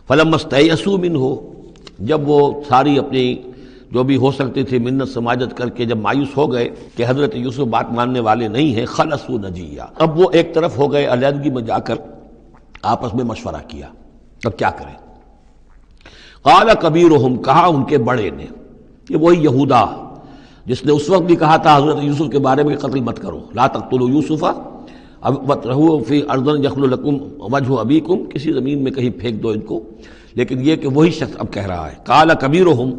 فلما استيئسوا منہ، جب وہ ساری اپنی جو بھی ہو سکتی تھی منت سماجت کر کے جب مایوس ہو گئے کہ حضرت یوسف بات ماننے والے نہیں ہیں، خلصوا نجیہ، اب وہ ایک طرف ہو گئے، علیحدگی میں جا کر آپس میں مشورہ کیا اب کیا کریں۔ قال کبیرہم، کہا ان کے بڑے نے، یہ وہی یہودا جس نے اس وقت بھی کہا تھا حضرت یوسف کے بارے میں کہ قتل مت کرو، لا تقتلوا یوسف وَاطْرَحُوهُ فِي أَرْضٍ يَخْلُ لَكُمْ وَجْهُ أَبِيكُمْ، کسی زمین میں کہیں پھینک دو ان کو، لیکن یہ کہ وہی شخص اب کہہ رہا ہے قال کبیرہم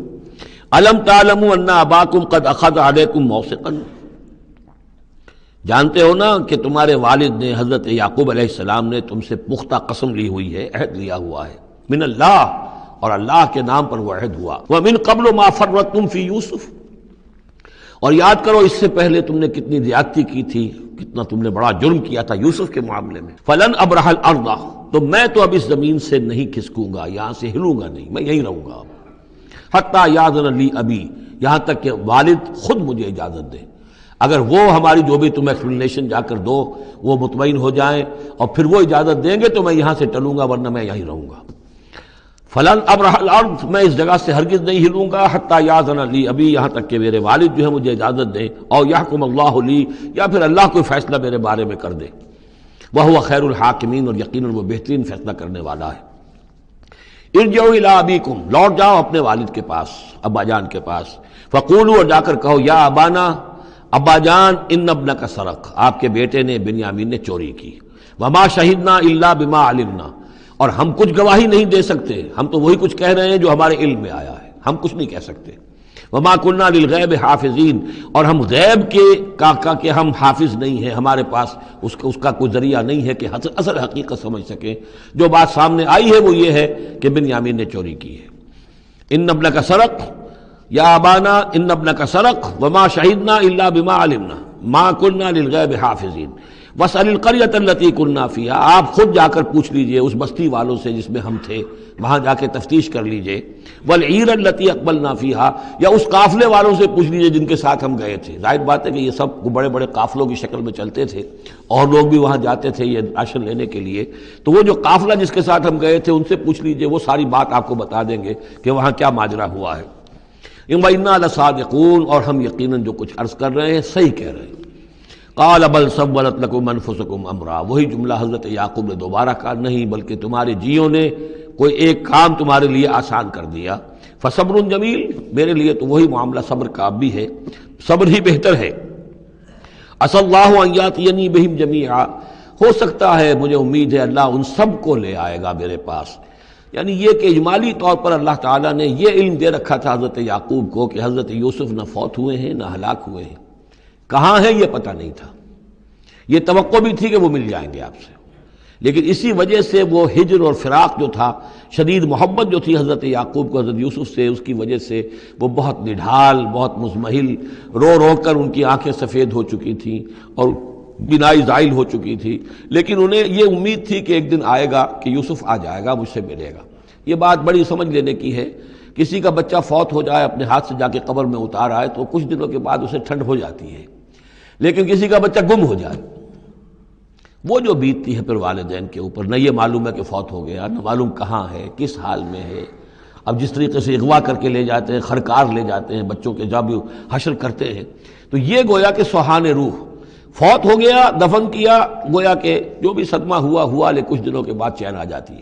أَلَمْ تَعْلَمُوا أَنَّ أَبَاكُمْ قَدْ أَخَذَ عَلَيْكُمْ مَوْثِقًا، جانتے ہو نا کہ تمہارے والد نے حضرت یعقوب علیہ السلام نے تم سے پختہ قسم لی ہوئی ہے، عہد لیا ہوا ہے، من اللہ، اور اللہ کے نام پر وہ عہد ہوا، وَمِن قَبْلُ مَا فَرَّطْتُمْ فِي يُوسُف، اور یاد کرو اس سے پہلے تم نے کتنی زیادتی کی تھی، کتنا تم نے بڑا جرم کیا تھا یوسف کے معاملے میں، فَلَنْ أَبْرَحَ الْأَرْضَ، تو میں تو اب اس زمین سے نہیں کھسکوں گا، یہاں سے ہلوں گا نہیں، میں یہیں رہوں گا، حتیٰ یأذن لی ابی، یہاں تک کہ والد خود مجھے اجازت دے، اگر وہ ہماری جو بھی تم ایکسپلینیشن جا کر دو وہ مطمئن ہو جائیں اور پھر وہ اجازت دیں گے تو میں یہاں سے ٹلوں گا، ورنہ میں یہیں رہوں گا۔ فلن ابرح الارض، میں اس جگہ سے ہرگز نہیں ہلوں گا، حتیٰ یاذن لی ابی، یہاں تک کہ میرے والد جو ہے مجھے اجازت دیں، اور یحکم اللہ لی، یا پھر اللہ کوئی فیصلہ میرے بارے میں کر دے، وہو خیر الحاکمین، اور یقیناً وہ بہترین فیصلہ کرنے والا ہے۔ ارجعوا الی ابیکم، لوٹ جاؤ اپنے والد کے پاس، ابا جان کے پاس، فقولوا، اور جا کر کہو، یا ابانا، ابا جان، ان ابنک سرق، آپ کے بیٹے نے بنیامین نے چوری کی، وما شہدنا الا بما علمنا، اور ہم کچھ گواہی نہیں دے سکتے، ہم تو وہی کچھ کہہ رہے ہیں جو ہمارے علم میں آیا ہے، ہم کچھ نہیں کہہ سکتے، وما كنا للغیب حافظین، اور ہم غیب کے کہ ہم حافظ نہیں ہیں، ہمارے پاس اس کا کوئی ذریعہ نہیں ہے کہ اصل حقیقت سمجھ سکیں، جو بات سامنے آئی ہے وہ یہ ہے کہ بنیامین نے چوری کی ہے۔ ان ابنک سرق، یا ابانا ان ابنک سرق وما شہدنا الا بما علمنا ما كنا للغیب حافظین واسأل القریۃ التی كنا فیہا، آپ خود جا کر پوچھ لیجئے اس بستی والوں سے جس میں ہم تھے، وہاں جا کے تفتیش کر لیجئے، والعیر التی اقبلنا فیہا، یا اس قافلے والوں سے پوچھ لیجئے جن کے ساتھ ہم گئے تھے۔ ظاہر بات ہے کہ یہ سب بڑے بڑے قافلوں کی شکل میں چلتے تھے اور لوگ بھی وہاں جاتے تھے یہ راشن لینے کے لیے، تو وہ جو قافلہ جس کے ساتھ ہم گئے تھے ان سے پوچھ لیجئے، وہ ساری بات آپ کو بتا دیں گے کہ وہاں کیا ماجرا ہوا ہے۔ وَإِنَّا لَصَادِقُونَ، اور ہم یقیناً جو کچھ عرض کر رہے ہیں صحیح کہہ رہے ہیں۔ قال بل سولت لكم انفسكم امرا، وہی جملہ حضرت یعقوب نے دوبارہ کہا، نہیں بلکہ تمہارے جیوں نے کوئی ایک کام تمہارے لیے آسان کر دیا، فصبر جمیل، میرے لیے تو وہی معاملہ صبر کا بھی ہے، صبر ہی بہتر ہے۔ عسى الله ان ياتيني بهم جميعا، ہو سکتا ہے، مجھے امید ہے اللہ ان سب کو لے آئے گا میرے پاس، یعنی یہ کہ اجمالی طور پر اللہ تعالیٰ نے یہ علم دے رکھا تھا حضرت یعقوب کو کہ حضرت یوسف نہ فوت ہوئے ہیں نہ ہلاک ہوئے ہیں، کہاں ہیں یہ پتہ نہیں تھا، یہ توقع بھی تھی کہ وہ مل جائیں گے آپ سے، لیکن اسی وجہ سے وہ ہجر اور فراق جو تھا، شدید محبت جو تھی حضرت یعقوب کو حضرت یوسف سے، اس کی وجہ سے وہ بہت نڈھال، بہت مزمحل، رو رو کر ان کی آنکھیں سفید ہو چکی تھیں اور بینائی زائل ہو چکی تھی، لیکن انہیں یہ امید تھی کہ ایک دن آئے گا کہ یوسف آ جائے گا، مجھ سے ملے گا۔ یہ بات بڑی سمجھ لینے کی ہے، کسی کا بچہ فوت ہو جائے، اپنے ہاتھ سے جا کے قبر میں اتار آئے تو کچھ دنوں کے بعد اسے ٹھنڈ ہو جاتی ہے، لیکن کسی کا بچہ گم ہو جائے، وہ جو بیتتی ہے پھر والدین کے اوپر، نہ یہ معلوم ہے کہ فوت ہو گیا، نہ معلوم کہاں ہے، کس حال میں ہے۔ اب جس طریقے سے اغوا کر کے لے جاتے ہیں، خرکار لے جاتے ہیں بچوں کے، جب حشر کرتے ہیں، تو یہ گویا کہ سوہان روح، فوت ہو گیا، دفن کیا، گویا کہ جو بھی صدمہ ہوا لیکن کچھ دنوں کے بعد چین آ جاتی ہے،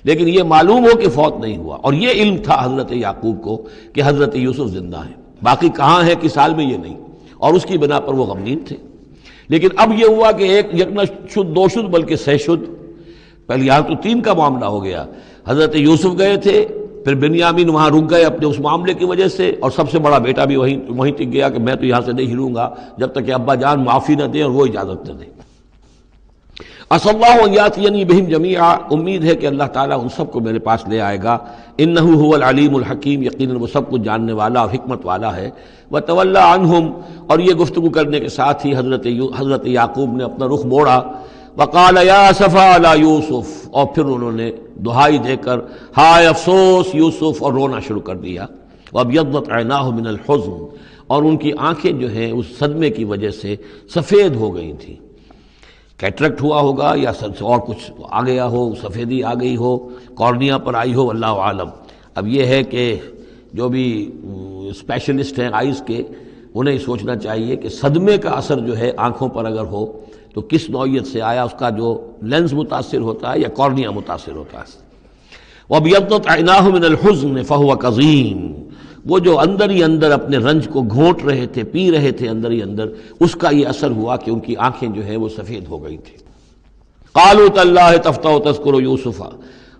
لیکن یہ معلوم ہو کہ فوت نہیں ہوا، اور یہ علم تھا حضرت یعقوب کو کہ حضرت یوسف زندہ ہیں، باقی کہاں ہے کس حال میں یہ نہیں، اور اس کی بنا پر وہ غمگین تھے۔ لیکن اب یہ ہوا کہ ایک یکنا شد دو شد بلکہ سہ شد، پہلے یہاں تو تین کا معاملہ ہو گیا، حضرت یوسف گئے تھے، پھر بنیامین وہاں رک گئے اپنے اس معاملے کی وجہ سے، اور سب سے بڑا بیٹا بھی وہیں ٹک گیا کہ میں تو یہاں سے نہیں ہلوں گا جب تک کہ ابا جان معافی نہ دیں اور وہ اجازت نہ دیں۔ عسى الله ان ياتيني بهم جميعا، امید ہے کہ اللہ تعالیٰ ان سب کو میرے پاس لے آئے گا، انه هو العلیم الحکیم، یقیناً وہ سب کچھ جاننے والا اور حکمت والا ہے۔ وتولى عنهم، اور یہ گفتگو کرنے کے ساتھ ہی حضرت یعقوب نے اپنا رخ موڑا، وقال یا اسفا علی یوسف، اور پھر انہوں نے دہائی دے کر ہائے افسوس یوسف، اور رونا شروع کر دیا۔ وابیضت عیناہ من الحزن، اور ان کی آنکھیں جو ہیں اس صدمے کی وجہ سے سفید ہو گئی تھیں۔ کیٹریکٹ ہوا ہوگا یا اور کچھ آ گیا ہو، سفیدی آ گئی ہو، کارنیا پر آئی ہو، اللہ عالم۔ اب یہ ہے کہ جو بھی اسپیشلسٹ ہیں آئیز کے، انہیں سوچنا چاہیے کہ صدمے کا اثر جو ہے آنکھوں پر اگر ہو تو کس نوعیت سے آیا، اس کا جو لینز متاثر ہوتا ہے یا کارنیا متاثر ہوتا ہے۔ وَابْيَضَّتْ عَيْنَاهُ مِنَ الْحُزْنِ فَهُوَ كَظِيمٌ، وہ جو اندر ہی اندر اپنے رنج کو گھونٹ رہے تھے، پی رہے تھے اندر ہی اندر، اس کا یہ اثر ہوا کہ ان کی آنکھیں جو ہے وہ سفید ہو گئی تھی۔ قالوا تاللہ تفتح تذکر یوسف،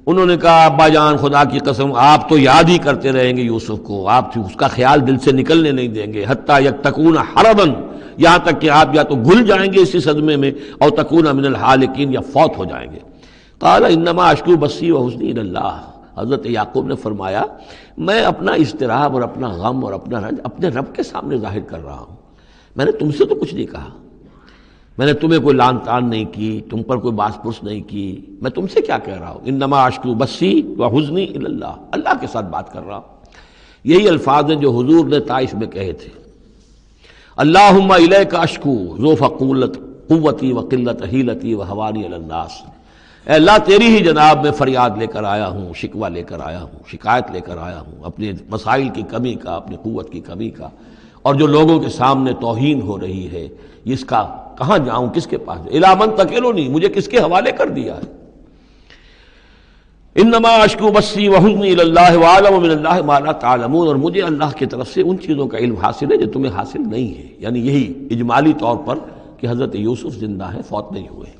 انہوں نے کہا ابا جان خدا کی قسم آپ تو یاد ہی کرتے رہیں گے یوسف کو، آپ اس کا خیال دل سے نکلنے نہیں دیں گے، حتی یکتکون حربا، یہاں تک کہ آپ یا تو گھل جائیں گے اسی صدمے میں، اور تکون من الحالکین، یا فوت ہو جائیں گے۔ قال انما اشکو بثی وحزنی الی اللہ، حضرت یعقوب نے فرمایا میں اپنا اضطراب اور اپنا غم اور اپنا رنج اپنے رب کے سامنے ظاہر کر رہا ہوں، میں نے تم سے تو کچھ نہیں کہا، میں نے تمہیں کوئی لان تان نہیں کی، تم پر کوئی باس پرس نہیں کی، میں تم سے کیا کہہ رہا ہوں، انما اشکو بثی وحزنی الی اللہ، اللہ کے ساتھ بات کر رہا ہوں۔ یہی الفاظ ہیں جو حضور نے طائف میں کہے تھے، اللہم الیک اشکو ضعف قوتی وقلت حیلتی وہوانی علی الناس، اے اللہ تیری ہی جناب میں فریاد لے کر آیا ہوں، شکوہ لے کر آیا ہوں، شکایت لے کر آیا ہوں اپنے مسائل کی کمی کا، اپنی قوت کی کمی کا، اور جو لوگوں کے سامنے توہین ہو رہی ہے اس کا کہاں جاؤں، کس کے پاس، الی من تکلنی، مجھے کس کے حوالے کر دیا ہے۔ انما اشکو بثی وحزنی الی اللہ واعلم من اللہ ما لا تعلمون، اور مجھے اللہ کی طرف سے ان چیزوں کا علم حاصل ہے جو تمہیں حاصل نہیں ہے، یعنی یہی اجمالی طور پر کہ حضرت یوسف زندہ ہیں، فوت نہیں ہوئے۔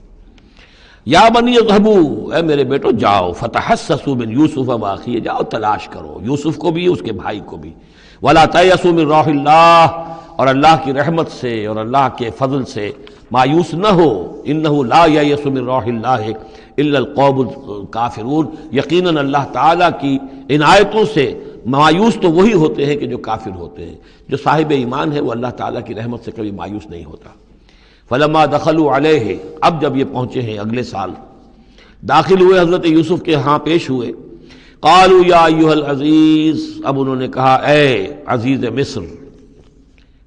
یا بنی اذهبوا، اے میرے بیٹو جاؤ، فتحسسوا من یوسف واخیہ، جاؤ تلاش کرو یوسف کو بھی اس کے بھائی کو بھی، ولا تیأسوا من روح اللہ، اور اللہ کی رحمت سے اور اللہ کے فضل سے مایوس نہ ہو، انہ لا ییأس من روح اللہ الا القوم الکافرون، یقیناً اللہ تعالیٰ کی عنایتوں سے مایوس تو وہی ہوتے ہیں کہ جو کافر ہوتے ہیں، جو صاحب ایمان ہے وہ اللہ تعالیٰ کی رحمت سے کبھی مایوس نہیں ہوتا۔ فلما دخلوا علیہ، اب جب یہ پہنچے ہیں اگلے سال، داخل ہوئے حضرت یوسف کے ہاں پیش ہوئے، قالوا یا ایھا العزیز، اب انہوں نے کہا اے عزیز مصر،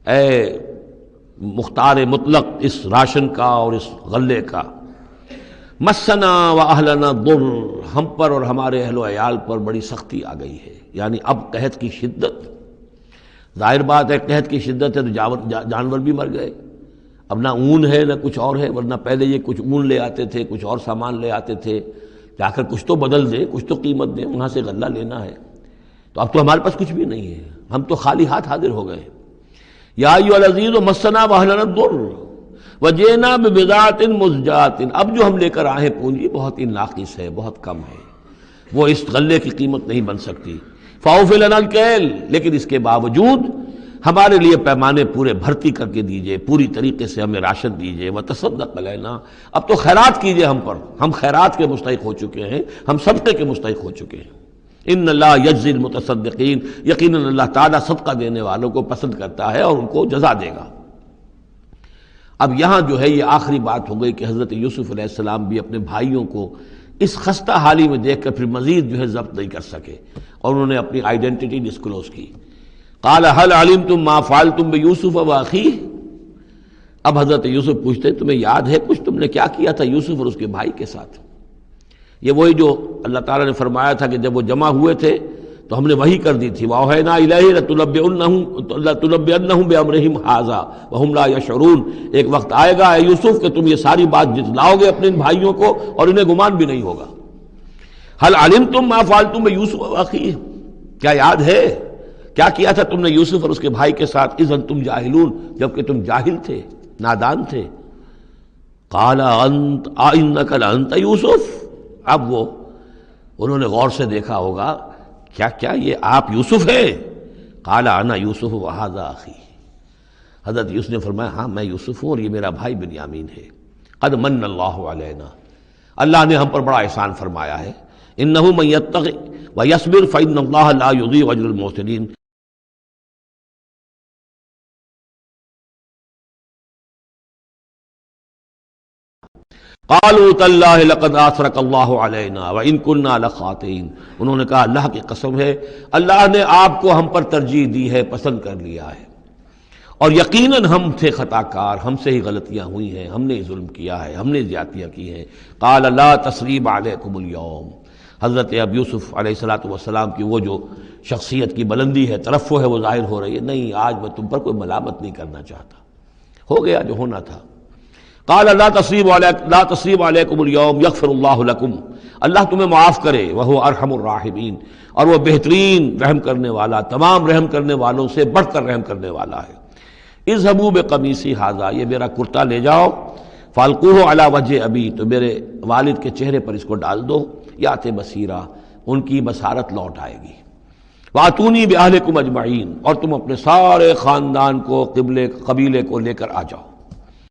اے مختار مطلق اس راشن کا اور اس غلے کا، مسنا واہلنا الضر، ہم پر اور ہمارے اہل و عیال پر بڑی سختی آ گئی ہے، یعنی اب قحط کی شدت، ظاہر بات ہے قحط کی شدت ہے تو جانور بھی مر گئے، اب نہ اون ہے نہ کچھ اور ہے، ورنہ پہلے یہ کچھ اون لے آتے تھے، کچھ اور سامان لے آتے تھے، جا کر کچھ تو بدل دیں، کچھ تو قیمت دیں، وہاں سے غلہ لینا ہے، تو اب تو ہمارے پاس کچھ بھی نہیں ہے، ہم تو خالی ہاتھ حاضر ہو گئے۔ یا ایھا العزیز مسنا واہلنا الضر وجئنا ببضاعۃ مزجاۃ، اب جو ہم لے کر آئے ہیں پونجی بہت ہی ناقص ہے، بہت کم ہے، وہ اس غلے کی قیمت نہیں بن سکتی، فاوفِ لنا الکیل، لیکن اس کے باوجود ہمارے لیے پیمانے پورے بھرتی کر کے دیجئے، پوری طریقے سے ہمیں راشن دیجئے، وتصدق علینا، اب تو خیرات کیجئے ہم پر، ہم خیرات کے مستحق ہو چکے ہیں، ہم صدقے کے مستحق ہو چکے ہیں۔ ان اللہ یجزی المتصدقین، یقیناً اللہ تعالیٰ صدقہ دینے والوں کو پسند کرتا ہے اور ان کو جزا دے گا۔ اب یہاں جو ہے یہ آخری بات ہو گئی کہ حضرت یوسف علیہ السلام بھی اپنے بھائیوں کو اس خستہ حالی میں دیکھ کر پھر مزید جو ہے ضبط نہیں کر سکے، اور انہوں نے اپنی آئیڈینٹی ڈسکلوز کی۔ قال هل علمتم ما فعلتم بيوسف واخيه، اب حضرت یوسف پوچھتے تمہیں یاد ہے کچھ تم نے کیا کیا تھا یوسف اور اس کے بھائی کے ساتھ؟ یہ وہی جو اللہ تعالیٰ نے فرمایا تھا کہ جب وہ جمع ہوئے تھے تو ہم نے وحی کر دی تھی، وَأَوْحَيْنَا إِلَيْهِ لَتُنَبِّئَنَّهُم بِأَمْرِهِمْ هَٰذَا وَهُمْ لَا يَشْعُرُونَ، ایک وقت آئے گا اے یوسف کہ تم یہ ساری بات جتلاؤ گے اپنے ان بھائیوں کو اور انہیں گمان بھی نہیں ہوگا۔ هل علمتم ما فعلتم بيوسف واخيه، کیا یاد ہے کیا کیا تھا تم نے یوسف اور اس کے بھائی کے ساتھ، اذ انتم جاہلون، جبکہ تم جاہل تھے، نادان تھے۔ قال انت انک لانت یوسف، اب وہ انہوں نے غور سے دیکھا ہوگا کیا یہ آپ یوسف ہیں؟ قال انا یوسف وھذا اخی، حضرت یوسف نے فرمایا ہاں میں یوسف ہوں اور یہ میرا بھائی بنیامین ہے۔ قد من اللہ علینا، اللہ نے ہم پر بڑا احسان فرمایا ہے، انہ من یتق ویصبر فإن اللہ لا یضیع اجر المحسنین۔ قالوا تاللہ لقد آثرک اللہ علینا وإن كنا لخاطئین، انہوں نے کہا اللہ کی قسم ہے اللہ نے آپ کو ہم پر ترجیح دی ہے، پسند کر لیا ہے، اور یقیناً ہم تھے خطا کار، ہم سے ہی غلطیاں ہوئی ہیں، ہم نے ظلم کیا ہے، ہم نے زیادتیاں کی ہیں۔ قال لا تثریب علیکم اليوم، حضرت اب یوسف علیہ الصلوۃ والسلام کی وہ جو شخصیت کی بلندی ہے، ترفع ہے، وہ ظاہر ہو رہی ہے، نہیں آج میں تم پر کوئی ملامت نہیں کرنا چاہتا، ہو گیا جو ہونا تھا۔ قال لا تثریب علیکم اليوم یغفر اللہ لکم، اللہ تمہیں معاف کرے، وہو ارحم الراحمین، اور وہ بہترین رحم کرنے والا، تمام رحم کرنے والوں سے بڑھ کر رحم کرنے والا ہے۔ اذهبوا بقمیصی ھذا، یہ میرا کرتا لے جاؤ، فالقوہ علی وجہ ابی، تو میرے والد کے چہرے پر اس کو ڈال دو، یات بصیرا، ان کی بصارت لوٹ آئے گی۔ واتونی باہلکم اجمعین، اور تم اپنے سارے خاندان کو، قبیلے کو لے کر آ جاؤ۔